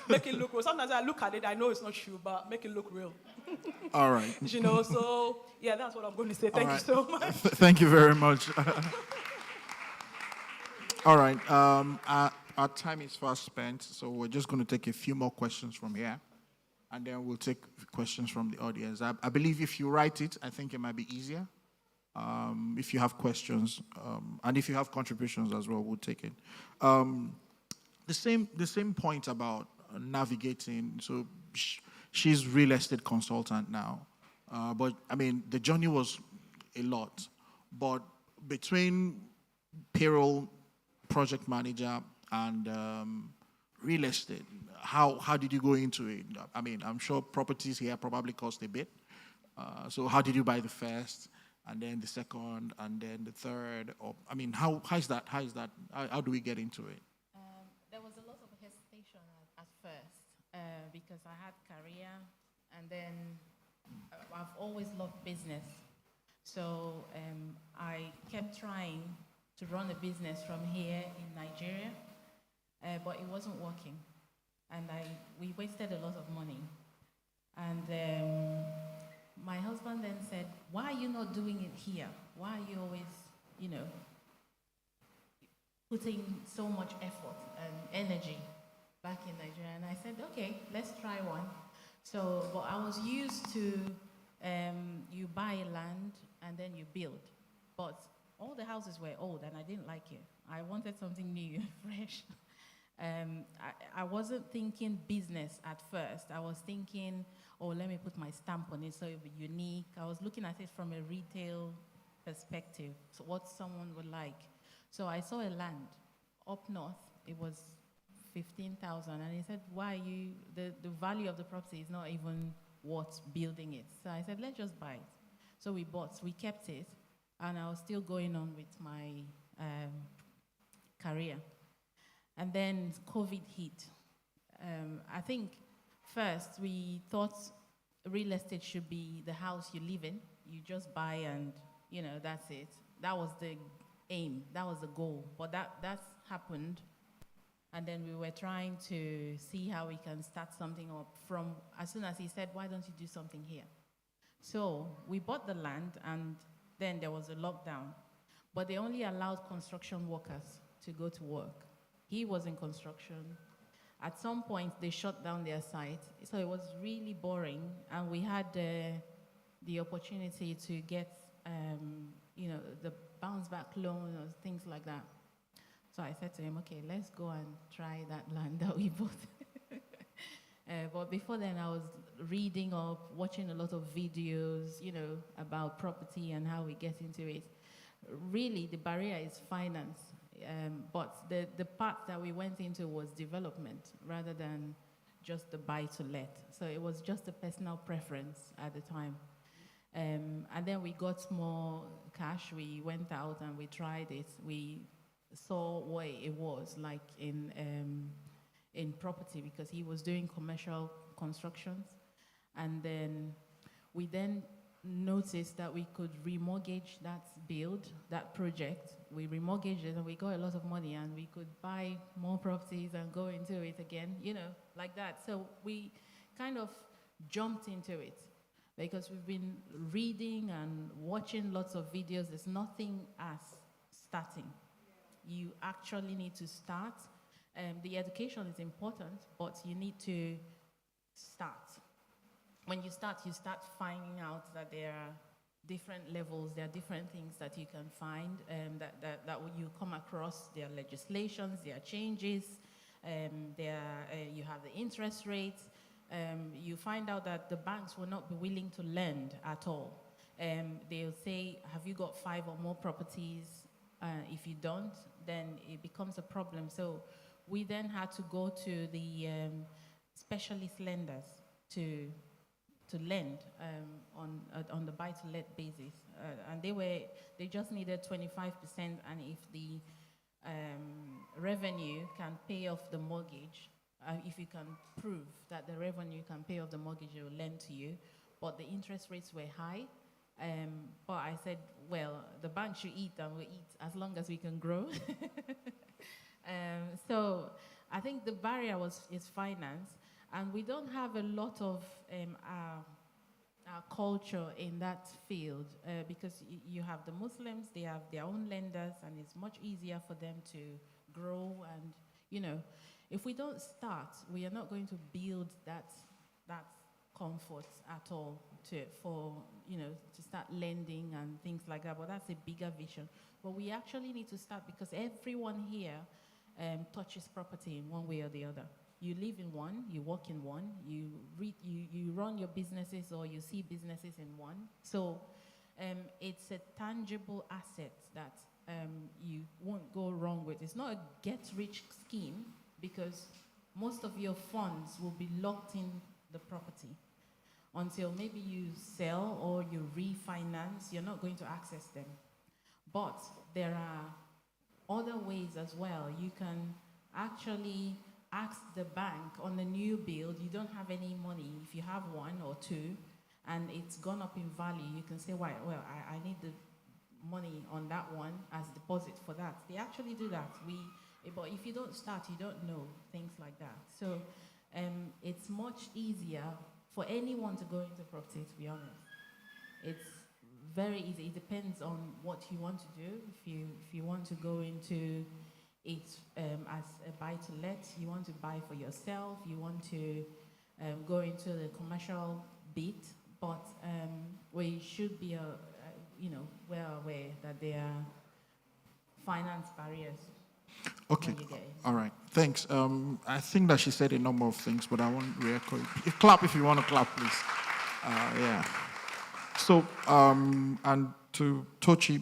make it look real. Sometimes I look at it, I know it's not true, but make it look real. All right. So yeah, that's what I'm going to say. All Thank you right. so much. Thank you very much. All right. Our time is fast spent, so we're just going to take a few more questions from here, and then we'll take questions from the audience. I believe if you write it, I think it might be easier. If you have questions, and if you have contributions as well, we'll take it. The same point about navigating. So she's real estate consultant now, but I mean the journey was a lot. But between payroll, project manager, and real estate, how did you go into it? I mean, I'm sure properties here probably cost a bit. So how did you buy the first, and then the second, and then the third? Or I mean, how is that? How do we get into it? There was a lot of hesitation at first because I had career, and then I've always loved business. So I kept trying to run a business from here in Nigeria, but it wasn't working, and we wasted a lot of money. And my husband then said, "Why are you not doing it here? Why are you always, putting so much effort and energy back in Nigeria?" And I said, "Okay, let's try one." So, but I was used to you buy land and then you build, but all the houses were old and I didn't like it. I wanted something new, fresh. I wasn't thinking business at first. I was thinking, oh, let me put my stamp on it so it would be unique. I was looking at it from a retail perspective, so what someone would like. So I saw a land up north. It was 15,000, and he said, "Why are you? The value of the property is not even worth building it." So I said, "Let's just buy it." So we bought. We kept it, and I was still going on with my career. And then COVID hit. I think first we thought real estate should be the house you live in. You just buy and that's it. That was the aim. That was the goal. But that's happened. And then we were trying to see how we can start something up from as soon as he said, "Why don't you do something here?" So we bought the land, and then there was a lockdown. But they only allowed construction workers to go to work. He was in construction. At some point, they shut down their site. So it was really boring. And we had the opportunity to get, the bounce back loan or things like that. So I said to him, "Okay, let's go and try that land that we bought." But before then, I was reading up, watching a lot of videos, about property and how we get into it. Really, the barrier is finance. But the part that we went into was development rather than just the buy-to-let. So it was just a personal preference at the time. And then we got more cash. We went out and we tried it. We saw what it was like in property because he was doing commercial constructions. And then we then noticed that we could remortgage that project. We remortgaged it and we got a lot of money and we could buy more properties and go into it again, like that. So we kind of jumped into it because we've been reading and watching lots of videos. There's nothing as starting. You actually need to start. The education is important, but you need to start. When you start finding out that there are different levels, there are different things that you can find, that you come across. There are legislations, there are changes, you have the interest rates. You find out that the banks will not be willing to lend at all. They'll say, "Have you got 5 or more properties?" If you don't, then it becomes a problem. So we then had to go to the specialist lenders to lend on the buy-to-let basis, and they just needed 25%, and if the revenue can pay off the mortgage, if you can prove that the revenue can pay off the mortgage, they will lend to you. But the interest rates were high. But I said, well, the bank should eat and we'll eat as long as we can grow. So I think the barrier is finance, and we don't have a lot of our culture in that field because you have the Muslims, they have their own lenders, and it's much easier for them to grow. And if we don't start, we are not going to build that comfort at all to start lending and things like that. But that's a bigger vision. But we actually need to start because everyone here touches property in one way or the other. You live in one, you work in one, you run your businesses or you see businesses in one. So it's a tangible asset that you won't go wrong with. It's not a get-rich scheme because most of your funds will be locked in the property until maybe you sell or you refinance. You're not going to access them. But there are other ways as well. You can actually ask the bank on the new build, you don't have any money. If you have one or two and it's gone up in value, you can say, well, I need the money on that one as deposit for that. They actually do that. But if you don't start, you don't know things like that. So it's much easier for anyone to go into property, to be honest. It's very easy. It depends on what you want to do. If you want to go into it as a buy-to-let, you want to buy for yourself, you want to go into the commercial bit, but we should be well aware that there are finance barriers. Okay, all right, thanks. I think that she said a number of things, but I want to re-echo it. Clap if you want to clap, please. Yeah. So, and to Tochi,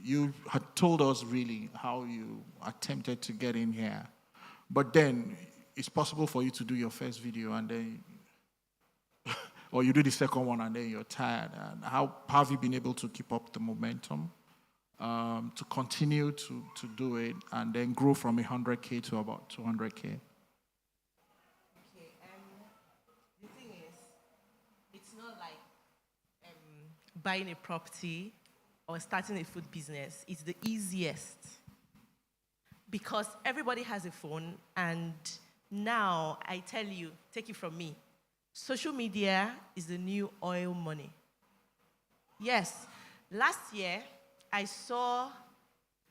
you had told us really how you attempted to get in here, but then it's possible for you to do your first video and then, or you do the second one and then you're tired. And how have you been able to keep up the momentum to continue to do it and then grow from 100K to about 200K? Okay, the thing is, it's not like buying a property or starting a food business. It's the easiest because everybody has a phone, and now I tell you, take it from me, social media is the new oil money. Yes, last year I saw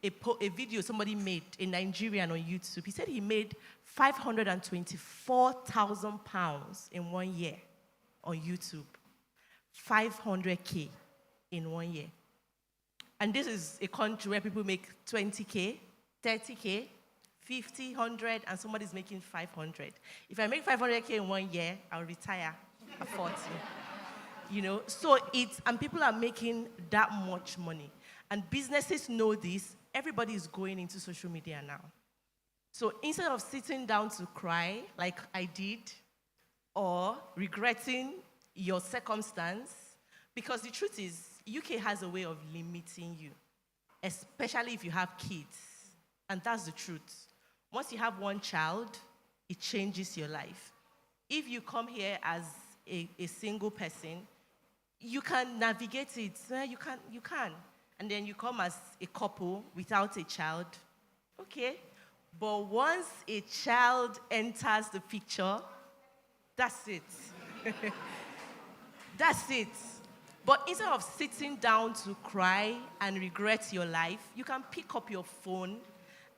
a video somebody made, a Nigerian on YouTube. He said he made £524,000 in 1 year on YouTube. 500K in 1 year. And this is a country where people make 20K, 30K, 50, 100, and somebody's making 500. If I make 500K in 1 year, I'll retire at 40. So and people are making that much money. And businesses know this. Everybody is going into social media now. So instead of sitting down to cry like I did, or regretting your circumstance, because the truth is, UK has a way of limiting you, especially if you have kids. And that's the truth. Once you have one child, it changes your life. If you come here as a single person, you can navigate it. You can. And then you come as a couple without a child. Okay. But once a child enters the picture, that's it. That's it. But instead of sitting down to cry and regret your life, you can pick up your phone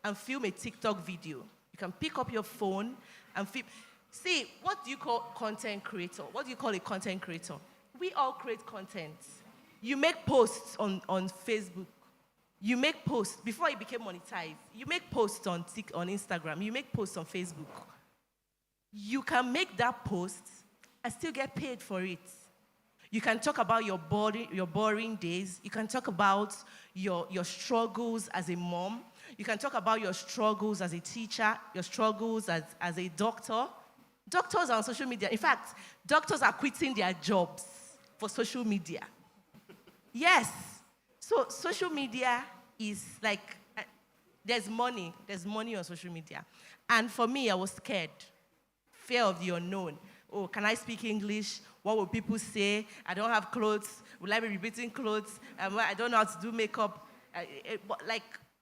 and film a TikTok video. You can pick up your phone and film. See, what do you call content creator? What do you call a content creator? We all create content. You make posts on Facebook. You make posts before it became monetized. You make posts on Instagram. You make posts on Facebook. You can make that post and still get paid for it. You can talk about your boring days. You can talk about your struggles as a mom. You can talk about your struggles as a teacher, your struggles as a doctor. Doctors are on social media. In fact, doctors are quitting their jobs for social media. Yes. So social media is like, there's money. There's money on social media. And for me, I was scared. Fear of the unknown. Oh, can I speak English? What will people say? I don't have clothes. Will I be repeating clothes? I don't know how to do makeup.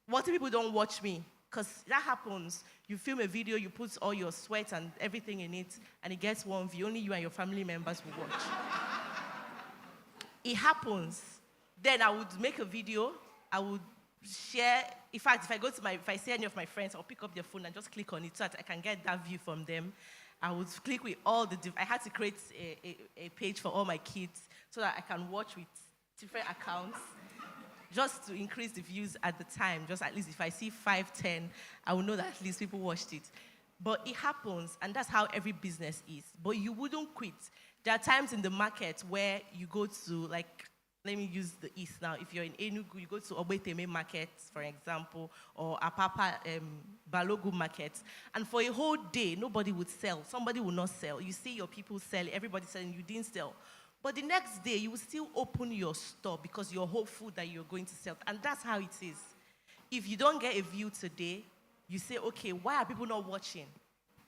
What if people don't watch me? Because that happens. You film a video, you put all your sweat and everything in it, and it gets 1 view. Only you and your family members will watch. It happens. Then I would make a video. I would share. In fact, if I see any of my friends, I'll pick up their phone and just click on it so that I can get that view from them. I would click with all I had to create a page for all my kids so that I can watch with different accounts, just to increase the views at the time. Just at least if I see 5, 10, I will know that at least people watched it. But it happens, and that's how every business is. But you wouldn't quit. There are times in the market where you go to, like, let me use the East now. If you're in Enugu, you go to Obeteme Market, for example, or Apapa Balogu Market, and for a whole day, nobody would sell. Somebody will not sell. You see your people selling, everybody selling, you didn't sell. But the next day, you will still open your store because you're hopeful that you're going to sell. And that's how it is. If you don't get a view today, you say, okay, why are people not watching?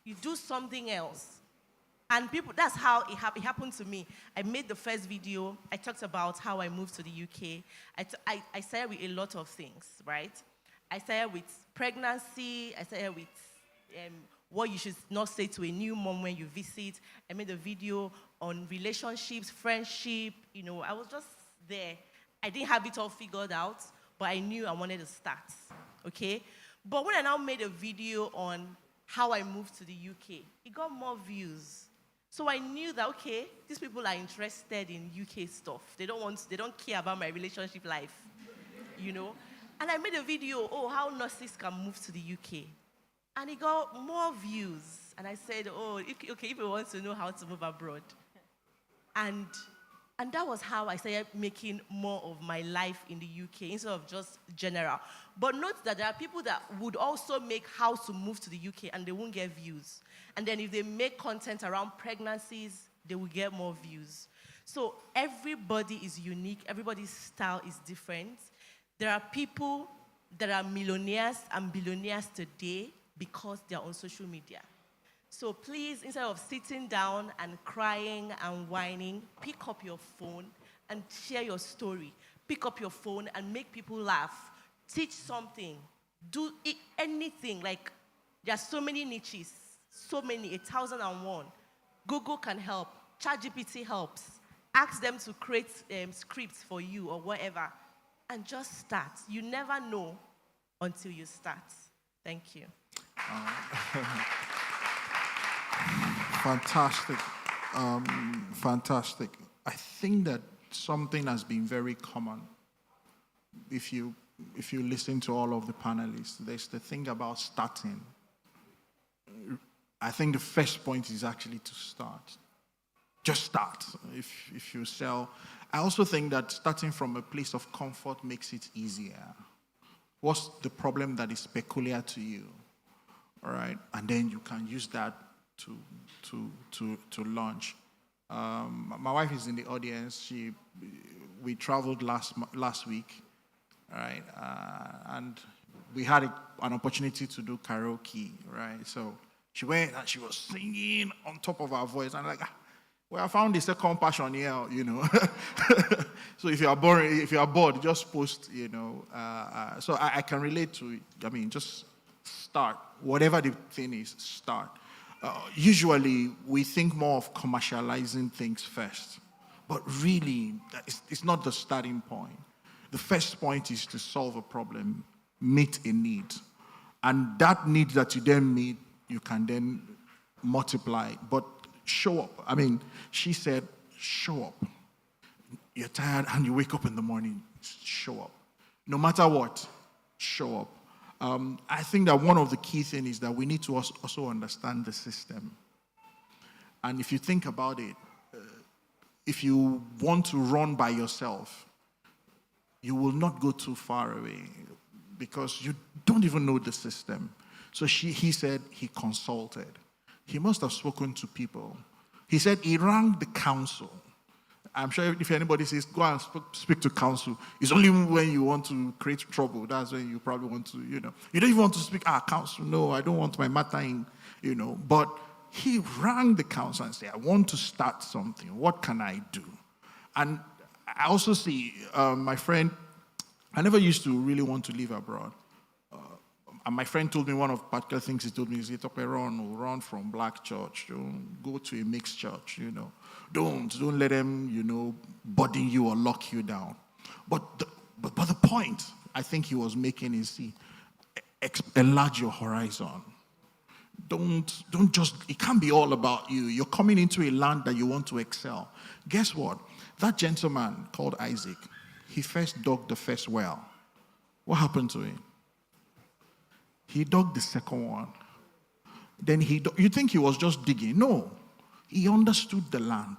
You do something else. And people, that's how it happened to me. I made the first video. I talked about how I moved to the UK. I started with a lot of things, right? I started with pregnancy. I started with what you should not say to a new mom when you visit. I made a video on relationships, friendship. You know, I was just there. I didn't have it all figured out, but I knew I wanted to start, okay? But when I now made a video on how I moved to the UK, it got more views. So I knew that, okay, these people are interested in UK stuff. They don't care about my relationship life, you know? And I made a video, how nurses can move to the UK. And it got more views. And I said, if you want to know how to move abroad. And that was how I started making more of my life in the UK instead of just general. But note that there are people that would also make how to move to the UK and they won't get views. And then if they make content around pregnancies, they will get more views. So everybody is unique. Everybody's style is different. There are people that are millionaires and billionaires today because they're on social media. So please, instead of sitting down and crying and whining, pick up your phone and share your story. Pick up your phone and make people laugh. Teach something. Do anything. Like, there are so many niches. So many, 1,001. Google can help. ChatGPT helps. Ask them to create scripts for you or whatever. And just start. You never know until you start. Thank you. Fantastic. Fantastic. I think that something has been very common. If you listen to all of the panelists, there's the thing about starting. I think the first point is actually to start. Just start. If you sell. I also think that starting from a place of comfort makes it easier. What's the problem that is peculiar to you? All right? And then you can use that to launch. My wife is in the audience. We traveled last week, right? And we had an opportunity to do karaoke, right? So she went and she was singing on top of her voice. And I'm like, well, I found the second passion here, you know. So if you are bored, just post, you know. So I can relate to it. I mean, just start. Whatever the thing is, start. Usually, we think more of commercializing things first. But really, it's not the starting point. The first point is to solve a problem, meet a need. And that need that you then meet, you can then multiply. But show up. I mean, she said, show up. You're tired and you wake up in the morning, show up. No matter what, show up. I think that one of the key things is that we need to also understand the system. And if you think about it, if you want to run by yourself, you will not go too far away because you don't even know the system. So he said he consulted. He must have spoken to people. He said he rang the council. I'm sure if anybody says, go and speak to council, it's only when you want to create trouble. That's when you probably want to, you know. You don't even want to speak, council, no, I don't want my matter in, you know. But he rang the council and said, I want to start something. What can I do? And I also see, my friend, I never used to really want to live abroad. And my friend told me one of the particular things he told me is, run from black church. Don't go to a mixed church, Don't let them, burden you or lock you down. But the point I think he was making is, enlarge your horizon. Don't just, it can't be all about you. You're coming into a land that you want to excel. Guess what? That gentleman called Isaac, he first dug the first well. What happened to him? He dug the second one. Then you think he was just digging. No, he understood the land.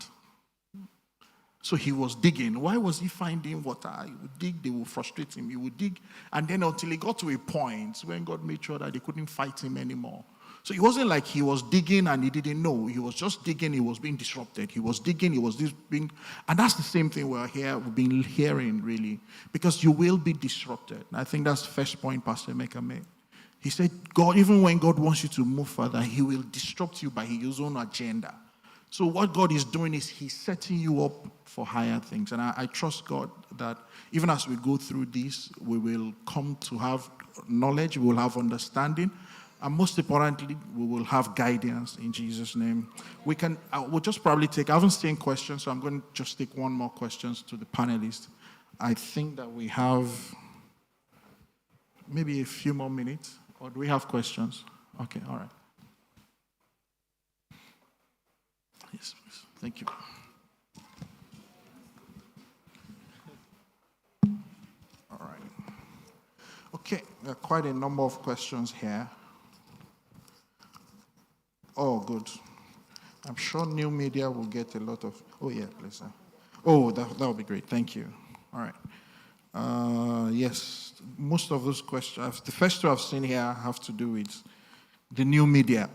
So he was digging. Why was he finding water? He would dig, they would frustrate him. He would dig, and then until he got to a point when God made sure that they couldn't fight him anymore. So it wasn't like he was digging and he didn't know. He was just digging, he was being disrupted. He was digging, he was being, and that's the same thing we've been hearing, really, because you will be disrupted. And I think that's the first point Pastor Emeka made. He said, God, even when God wants you to move further, he will disrupt you by his own agenda. So what God is doing is he's setting you up for higher things. And I trust God that even as we go through this, we will come to have knowledge, we will have understanding, and most importantly, we will have guidance in Jesus' name. We'll just probably I haven't seen questions, so I'm going to just take one more question to the panelists. I think that we have maybe a few more minutes, or do we have questions? Okay, all right. Yes, please. Thank you. All right. Okay, there are quite a number of questions here. Oh, good. I'm sure new media will get a lot of... Oh, yeah, please. Oh, that would be great. Thank you. All right. Yes, most of those questions, the first two I've seen here have to do with the new media.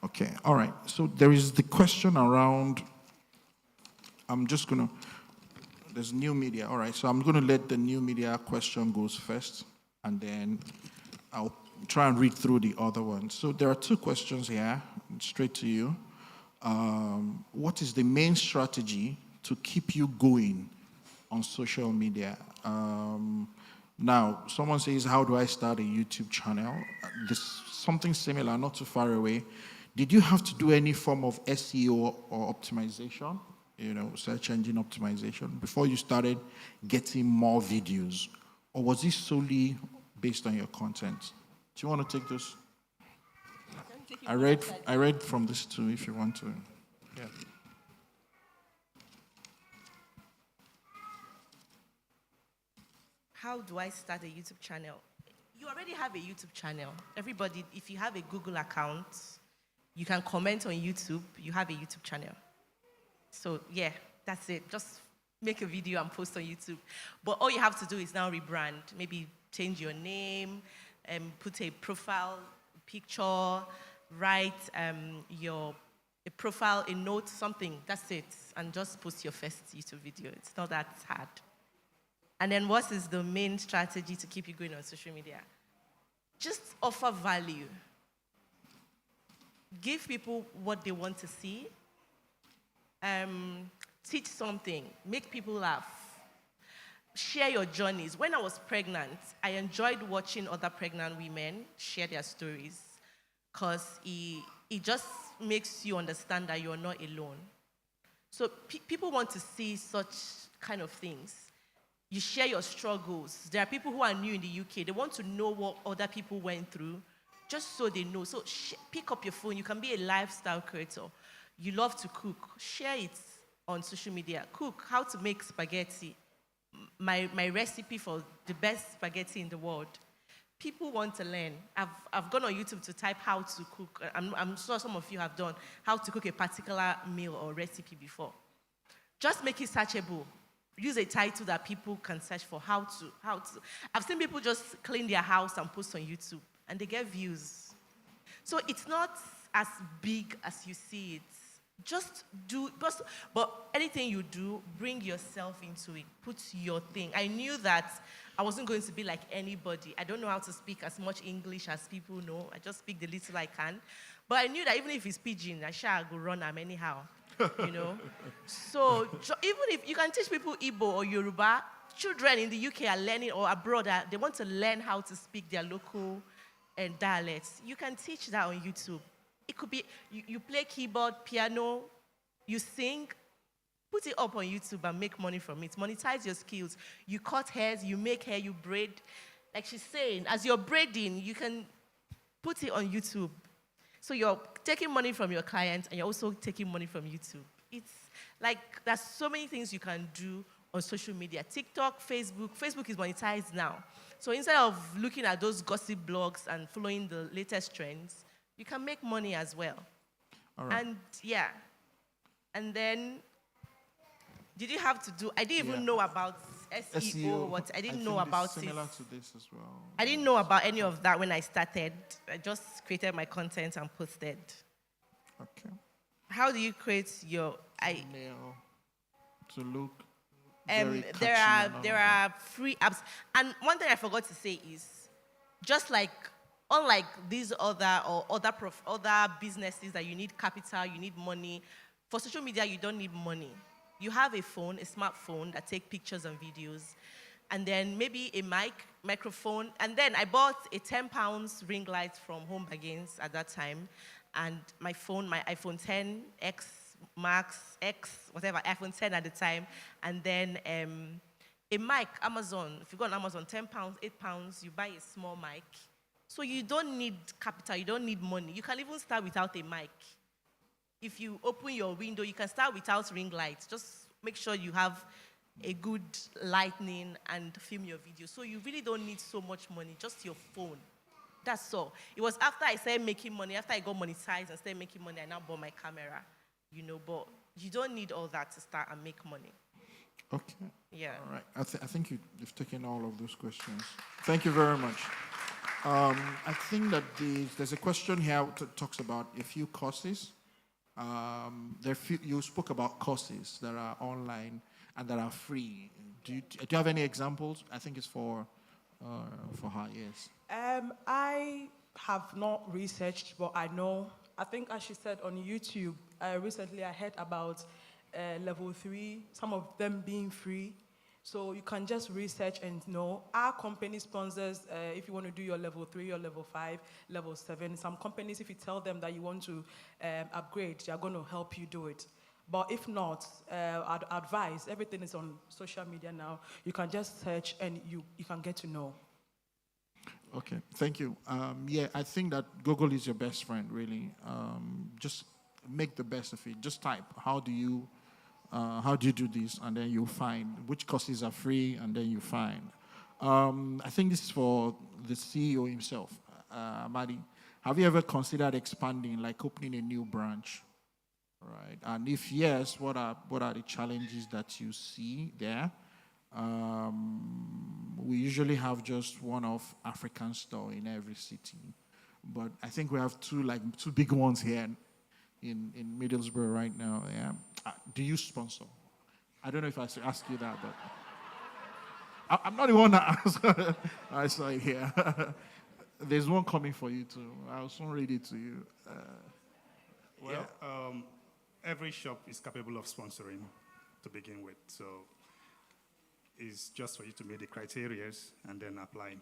Okay, all right. So there is the question around... There's new media. All right, so I'm going to let the new media question goes first, and then I'll try and read through the other ones. So there are two questions here, straight to you. What is the main strategy to keep you going on social media? Now, someone says, how do I start a YouTube channel? There's something similar, not too far away. Did you have to do any form of SEO or optimization, search engine optimization, before you started getting more videos? Or was this solely based on your content? Do you want to take this? I read from this too, if you want to. Yeah. How do I start a YouTube channel? You already have a YouTube channel. Everybody, if you have a Google account, you can comment on YouTube. You have a YouTube channel. So yeah, that's it. Just make a video and post on YouTube. But all you have to do is now rebrand. Maybe change your name, put a profile picture, write a profile, a note, something. That's it. And just post your first YouTube video. It's not that hard. And then what is the main strategy to keep you going on social media? Just offer value. Give people what they want to see. Teach something. Make people laugh. Share your journeys. When I was pregnant, I enjoyed watching other pregnant women share their stories because it just makes you understand that you're not alone. So people want to see such kind of things. You share your struggles. There are people who are new in the UK. They want to know what other people went through, just so they know. So pick up your phone. You can be a lifestyle creator. You love to cook. Share it on social media. Cook how to make spaghetti. My recipe for the best spaghetti in the world. People want to learn. I've gone on YouTube to type how to cook. I'm sure some of you have done how to cook a particular meal or recipe before. Just make it searchable. Use a title that people can search for how to. I've seen people just clean their house and post on YouTube, and they get views. So it's not as big as you see it. Just do, but anything you do, bring yourself into it. Put your thing. I knew that I wasn't going to be like anybody. I don't know how to speak as much English as people know. I just speak the little I can. But I knew that even if it's pidgin, I shall go run them anyhow. So even if you can teach people Igbo or Yoruba, children in the UK are learning, or abroad, they want to learn how to speak their local dialects. You can teach that on YouTube. It could be you play keyboard, piano, you sing, put it up on YouTube and make money from it. Monetize your skills. You cut hairs, you make hair, you braid. Like she's saying, as you're braiding, you can put it on YouTube. So you're taking money from your clients and you're also taking money from YouTube. It's like there's so many things you can do on social media. TikTok, Facebook. Facebook is monetized now. So instead of looking at those gossip blogs and following the latest trends, you can make money as well. All right. And yeah. And then, did you have to do, I didn't even know about SEO. I didn't know about it. Similar to this as well. I didn't know about any of that when I started. I just created my content and posted. Okay. How do you create your... Thumbnail to look very catchy there and all there of that. are free apps. And one thing I forgot to say is, just like, unlike these other businesses that you need capital, you need money, for social media, you don't need money. You have a phone, a smartphone that takes pictures and videos, and then maybe a microphone. And then I bought a 10 pounds ring light from Home Bargains at that time, and my phone, my iPhone 10X, Max, X, whatever, iPhone 10 at the time, and then a mic, Amazon. If you go on Amazon, 10 pounds, 8 pounds, you buy a small mic. So you don't need capital, you don't need money. You can even start without a mic. If you open your window, you can start without ring lights. Just make sure you have a good lighting and film your video. So you really don't need so much money, just your phone. That's all. It was after I started making money, after I got monetized and started making money, I now bought my camera, but you don't need all that to start and make money. Okay. Yeah. All right. I think you've taken all of those questions. Thank you very much. I think that there's a question here that talks about a few courses. You spoke about courses that are online and that are free. Do you have any examples? I think it's for her, yes. I have not researched, but I know. I think, as she said on YouTube, recently I heard about level 3, some of them being free. So you can just research and know. Our company sponsors, if you want to do your level 3 or level 5, level 7. Some companies, if you tell them that you want to upgrade, they are going to help you do it. But if not, I'd advise, everything is on social media now. You can just search and you can get to know. Okay, thank you. I think that Google is your best friend, really. Just make the best of it. Just type, how do you do this? And then you'll find which courses are free, and then you find. I think this is for the CEO himself. Amadi, have you ever considered expanding, like opening a new branch? Right. And if yes, what are the challenges that you see there? We usually have just one-off African store in every city, but I think we have two big ones here in Middlesbrough right now. Yeah. Do you sponsor? I don't know if I should ask you that, but I'm not the one that asked. I saw it here. There's one coming for you too. I'll soon read it to you. Every shop is capable of sponsoring to begin with, so it's just for you to meet the criteria and then apply.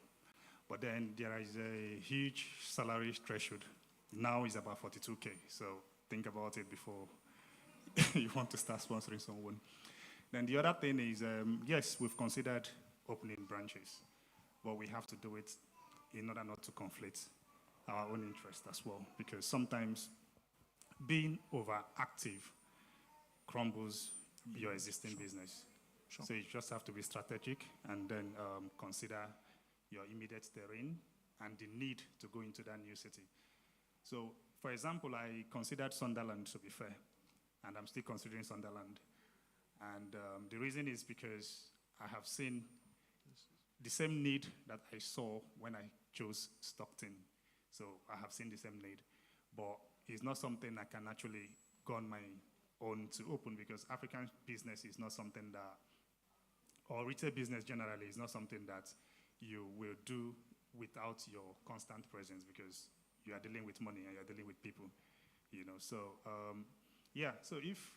But then there is a huge salary threshold. Now it's about 42K, so think about it before you want to start sponsoring someone. Then the other thing is, yes, we've considered opening branches, but we have to do it in order not to conflict our own interest as well, because sometimes being overactive crumbles your existing business. Sure. So you just have to be strategic and then consider your immediate terrain and the need to go into that new city. So, for example, I considered Sunderland, to be fair, and I'm still considering Sunderland. And the reason is because I have seen the same need that I saw when I chose Stockton. So I have seen the same need, but it's not something I can actually go on my own to open, because African business is not something that, or retail business generally, is not something that you will do without your constant presence, because you are dealing with money and you're dealing with people, So, so if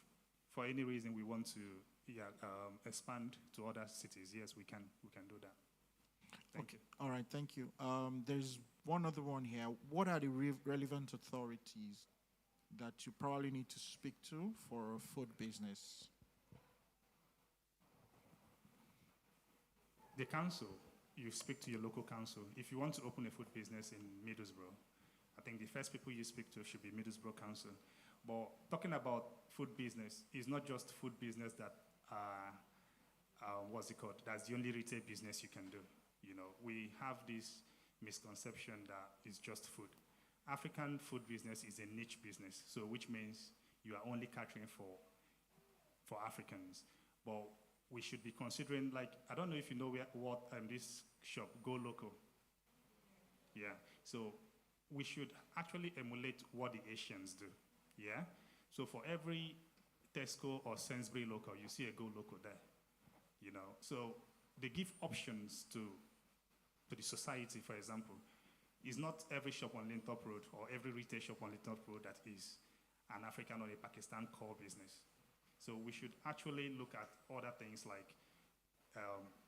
for any reason we want to expand to other cities, yes, we can do that. Thank you. All right, thank you. There's one other one here. What are the relevant authorities that you probably need to speak to for a food business? The council, you speak to your local council. If you want to open a food business in Middlesbrough, I think the first people you speak to should be Middlesbrough Council. But talking about food business is not just food business that, what's it called? That's the only retail business you can do. You know, we have this misconception that it's just food. African food business is a niche business, so which means you are only catering for Africans. But we should be considering, like, I don't know if you know what this shop, Go Local. Yeah, so we should actually emulate what the Asians do. Yeah, so for every Tesco or Sainsbury local, you see a Go Local there. You know, so they give options to the society. For example, it's not every shop on Lintop Road or every retail shop on Lintop Road that is an African or a Pakistan core business. So we should actually look at other things like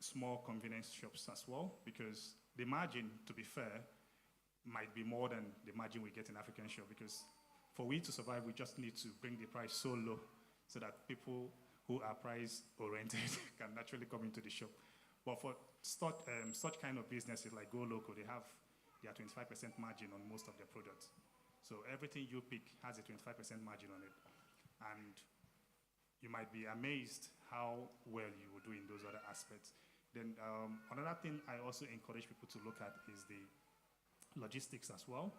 small convenience shops as well, because the margin, to be fair, might be more than the margin we get in African shop, because for we to survive, we just need to bring the price so low so that people who are price-oriented can naturally come into the shop. But for such kind of businesses like Go Local, they have their 25% margin on most of their products. So everything you pick has a 25% margin on it. And you might be amazed how well you will do in those other aspects. Then another thing I also encourage people to look at is the logistics as well,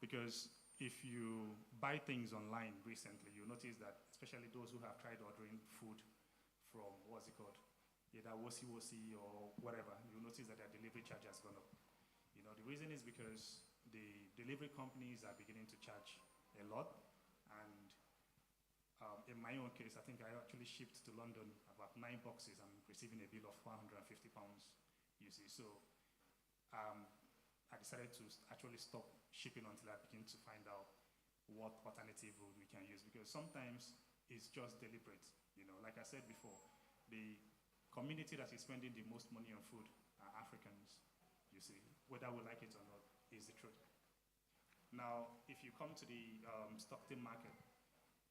because if you buy things online recently, you'll notice that, especially those who have tried ordering food from, what's it called, either Wosi or whatever, you'll notice that their delivery charge has gone up. You know, the reason is because the delivery companies are beginning to charge a lot, and in my own case, I think I actually shipped to London about 9 boxes. I'm receiving a bill of £150, you see. So I decided to actually stop shipping until I begin to find out what alternative route we can use, because sometimes it's just deliberate. You know, like I said before, the community that is spending the most money on food are Africans, you see. Whether we like it or not is the truth. Now, if you come to the Stockton market,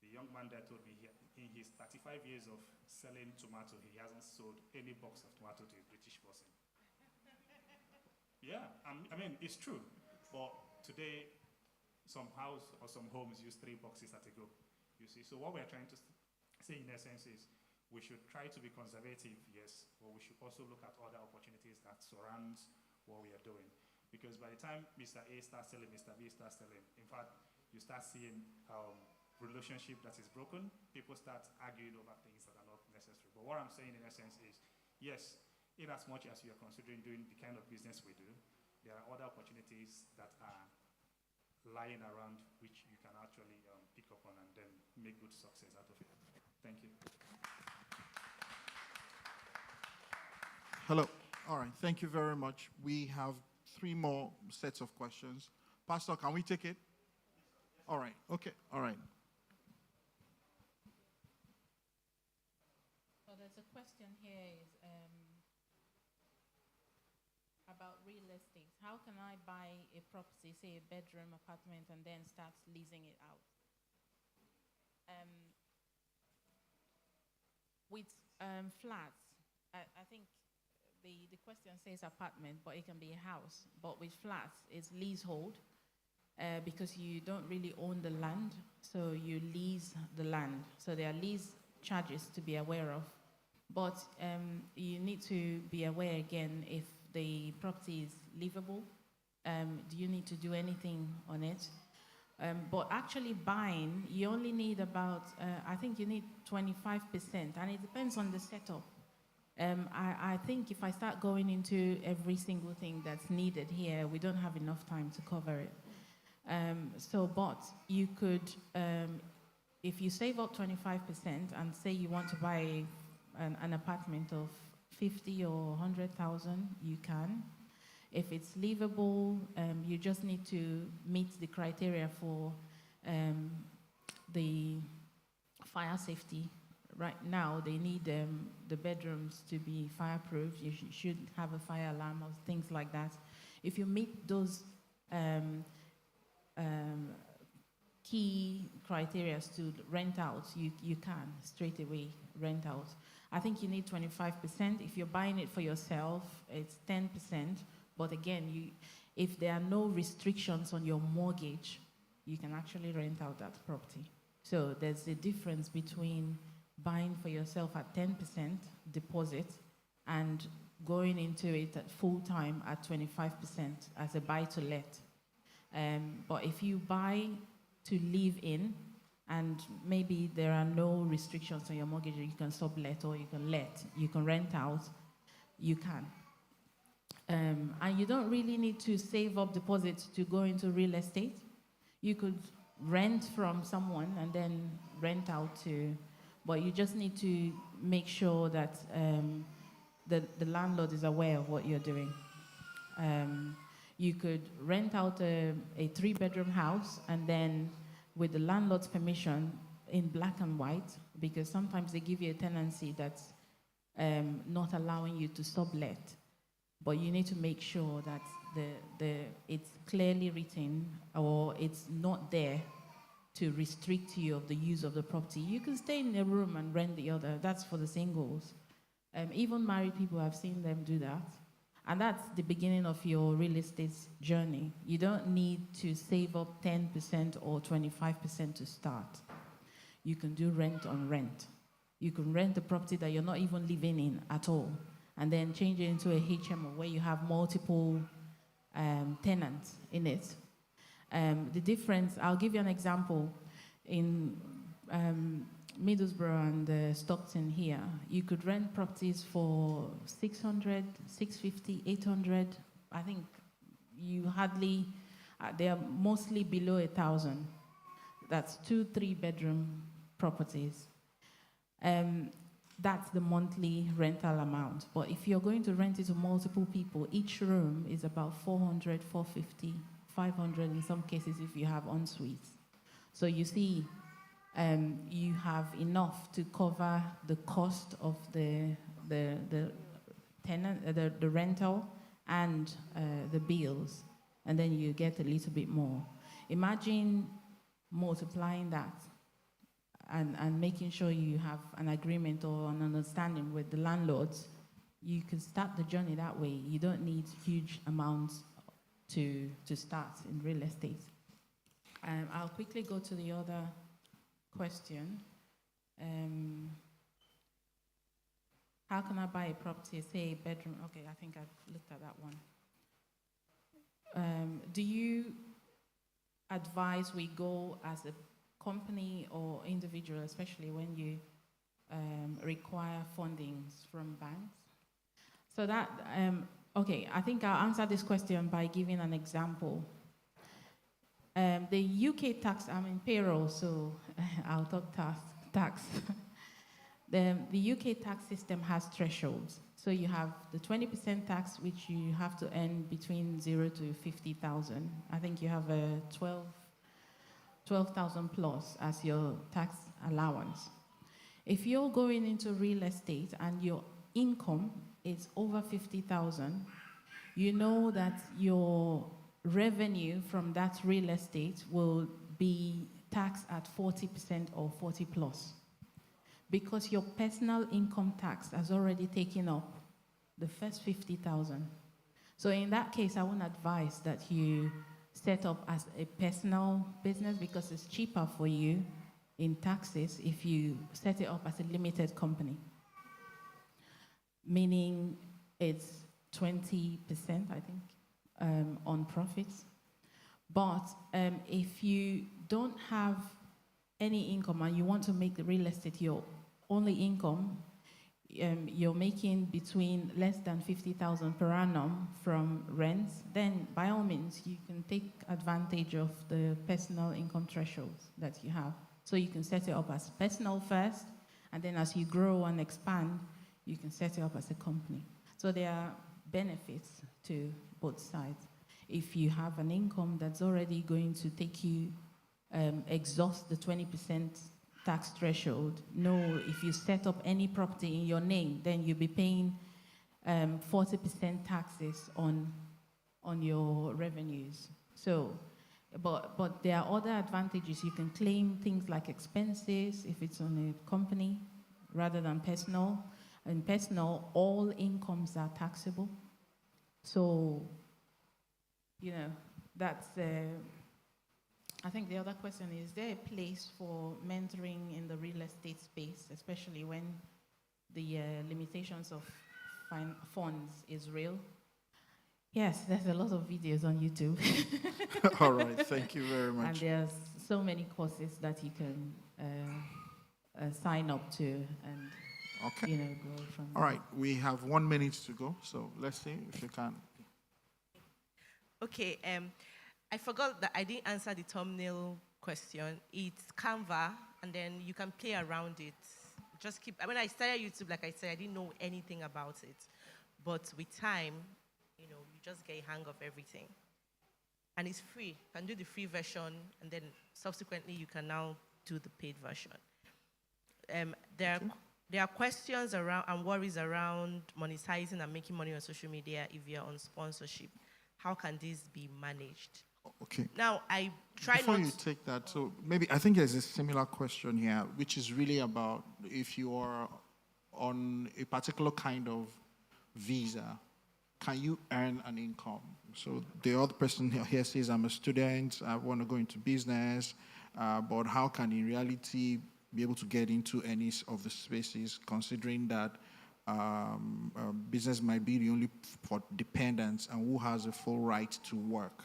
the young man there told me in his 35 years of selling tomato, he hasn't sold any box of tomato to a British person. Yeah, I mean, it's true. But today, some house or some homes use 3 boxes at a go, you see. So what we're trying to say in essence is we should try to be conservative, yes, but we should also look at other opportunities that surrounds what we are doing. Because by the time Mr. A starts selling, Mr. B starts selling, in fact, you start seeing relationship that is broken, people start arguing over things that are not necessary. But what I'm saying in essence is, yes, in as much as you are considering doing the kind of business we do, there are other opportunities that are lying around which you can actually pick up on and then make good success out of it. Thank you. Hello. All right, thank you very much. We have 3 more sets of questions. Pastor, can we take it? All right, okay, all right. So there's a question here is about real estate. How can I buy a property, say a bedroom apartment, and then start leasing it out? With flats, I think the question says apartment, but it can be a house. But with flats, it's leasehold because you don't really own the land, so you lease the land. So there are lease charges to be aware of. But you need to be aware again if the property is livable. Do you need to do anything on it? But actually buying, you only need about, I think you need 25%, and it depends on the setup. I think if I start going into every single thing that's needed here, we don't have enough time to cover it. But you could, if you save up 25% and say you want to buy an apartment of 50 or 100,000, you can. If it's livable, you just need to meet the criteria for the fire safety right now they need the bedrooms to be fireproof. You should have a fire alarm or things like that. If you meet those um, key criteria to rent out, you can straight away rent out. I think you need 25%. If you're buying it for yourself, it's 10%. But again, if there are no restrictions on your mortgage, you can actually rent out that property. So there's a difference between buying for yourself at 10% deposit and going into it at full time at 25% as a buy-to-let. But if you buy to live in, and maybe there are no restrictions on your mortgage, you can sublet or you can let, you can rent out, you can. And you don't really need to save up deposits to go into real estate. You could rent from someone and then rent out to, but you just need to make sure that the landlord is aware of what you're doing. You could rent out a 3-bedroom house and then with the landlord's permission in black and white, because sometimes they give you a tenancy that's not allowing you to sublet. But you need to make sure that it's clearly written or it's not there to restrict you of the use of the property. You can stay in a room and rent the other. That's for the singles. Even married people, I've seen them do that. And that's the beginning of your real estate journey. You don't need to save up 10% or 25% to start. You can do rent on rent. You can rent a property that you're not even living in at all, and then change it into a HMO where you have multiple tenants in it. The difference, I'll give you an example. In Middlesbrough and Stockton here, you could rent properties for 600, 650, 800. I think you hardly, they are mostly below 1,000. That's 2-3 bedroom properties. That's the monthly rental amount. But if you're going to rent it to multiple people, each room is about 400, 450, 500 in some cases if you have en suites. So you see, you have enough to cover the cost of the tenant, the rental, and the bills, and then you get a little bit more. Imagine multiplying that and making sure you have an agreement or an understanding with the landlords. You can start the journey that way. You don't need huge amounts to start in real estate. I'll quickly go to the other question. How can I buy a property, say a bedroom? Okay, I think I've looked at that one. Do you advise we go as a company or individual, especially when you require fundings from banks? So that, okay, I think I'll answer this question by giving an example. The UK tax, I'm in payroll, so I'll talk tax. The UK tax system has thresholds. So you have the 20% tax, which you have to earn between 0 to 50,000. I think you have a 12,000 plus as your tax allowance. If you're going into real estate and your income is over 50,000, you know that your revenue from that real estate will be taxed at 40% or 40 plus, because your personal income tax has already taken up the first 50,000. So in that case, I would advise that you set up as a personal business, because it's cheaper for you in taxes if you set it up as a limited company, meaning it's 20%, I think, on profits. But if you don't have any income and you want to make the real estate your only income, you're making between less than 50,000 per annum from rents, then by all means you can take advantage of the personal income thresholds that you have. So you can set it up as personal first, and then as you grow and expand, you can set it up as a company. So there are benefits to both sides. If you have an income that's already going to take you exhaust the 20% tax threshold. No, if you set up any property in your name, then you'll be paying 40% taxes on your revenues. So, but there are other advantages. You can claim things like expenses if it's on a company rather than personal. In personal, all incomes are taxable. So, that's, I think the other question is there a place for mentoring in the real estate space, especially when the limitations of funds is real? Yes, there's a lot of videos on YouTube. All right, thank you very much. And there's so many courses that you can sign up to and grow from. All right, we have 1 minute to go, so let's see if you can. Okay, I forgot that I didn't answer the thumbnail question. It's Canva, and then you can play around it. Just when I started YouTube, like I said, I didn't know anything about it. But with time, you just get a hang of everything. And it's free. You can do the free version, and then subsequently you can now do the paid version. There are questions around and worries around monetizing and making money on social media if you're on sponsorship. How can this be managed? Okay. Now, I try Before not you take that, so maybe I think there's a similar question here, which is really about if you are on a particular kind of visa, can you earn an income? So the other person here says, I'm a student, I want to go into business, but how can in reality be able to get into any of the spaces, considering that business might be the only for dependents and who has a full right to work?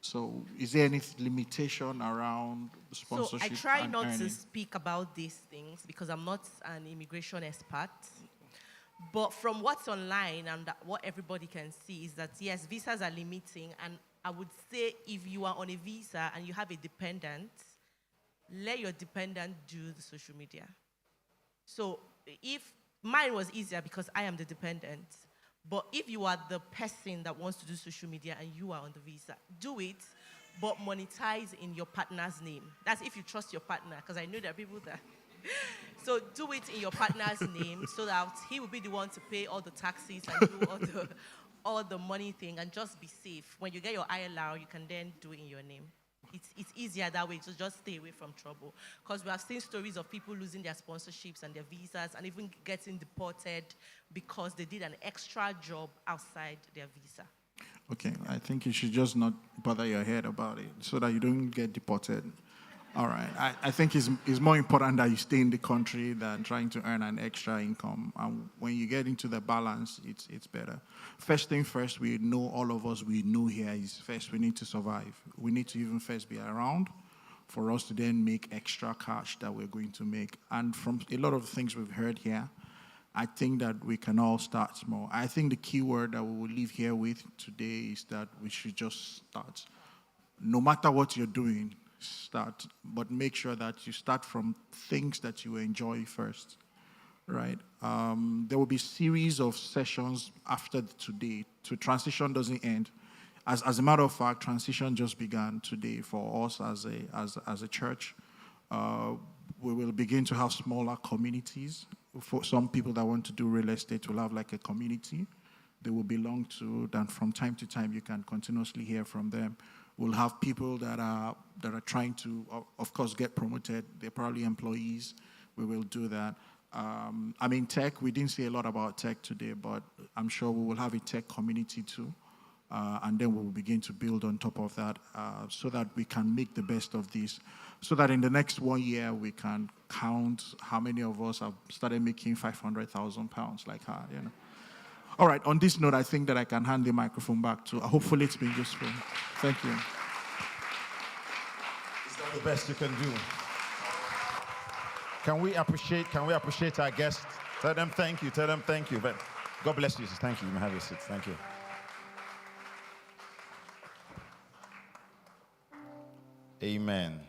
So is there any limitation around sponsorship? So I try and not earning? to speak about these things because I'm not an immigration expert. But from what's online and what everybody can see is that, yes, visas are limiting. And I would say if you are on a visa and you have a dependent, let your dependent do the social media. So if mine was easier because I am the dependent, but if you are the person that wants to do social media and you are on the visa, do it, but monetize in your partner's name. That's if you trust your partner, because I know there are people that... So do it in your partner's name so that he will be the one to pay all the taxes and do all the money thing, and just be safe. When you get your ILR, you can then do it in your name. It's easier that way, so just stay away from trouble. Because we have seen stories of people losing their sponsorships and their visas and even getting deported because they did an extra job outside their visa. Okay, I think you should just not bother your head about it so that you don't get deported. All right, I think it's more important that you stay in the country than trying to earn an extra income. And when you get into the balance, it's better. First thing first, we know, all of us, we know here is first we need to survive. We need to even first be around for us to then make extra cash that we're going to make. And from a lot of things we've heard here, I think that we can all start small. I think the key word that we will leave here with today is that we should just start. No matter what you're doing, start, but make sure that you start from things that you enjoy first, right? There will be series of sessions after today. Transition doesn't end. As a matter of fact, transition just began today for us as a church. We will begin to have smaller communities. For some people that want to do real estate, will have like a community they will belong to. Then from time to time, you can continuously hear from them. We'll have people that are trying to, of course, get promoted. They're probably employees. We will do that. I mean, tech, we didn't say a lot about tech today, but I'm sure we will have a tech community too. And then we will begin to build on top of that so that we can make the best of this. So that in the next 1 year, we can count how many of us have started making 500,000 pounds like her, you know. All right, on this note, I think that I can hand the microphone back to, hopefully it's been useful. Thank you. Is that the best you can do? Can we appreciate our guests? Tell them thank you, But God bless you, thank you. You may have your seats, thank you. Amen.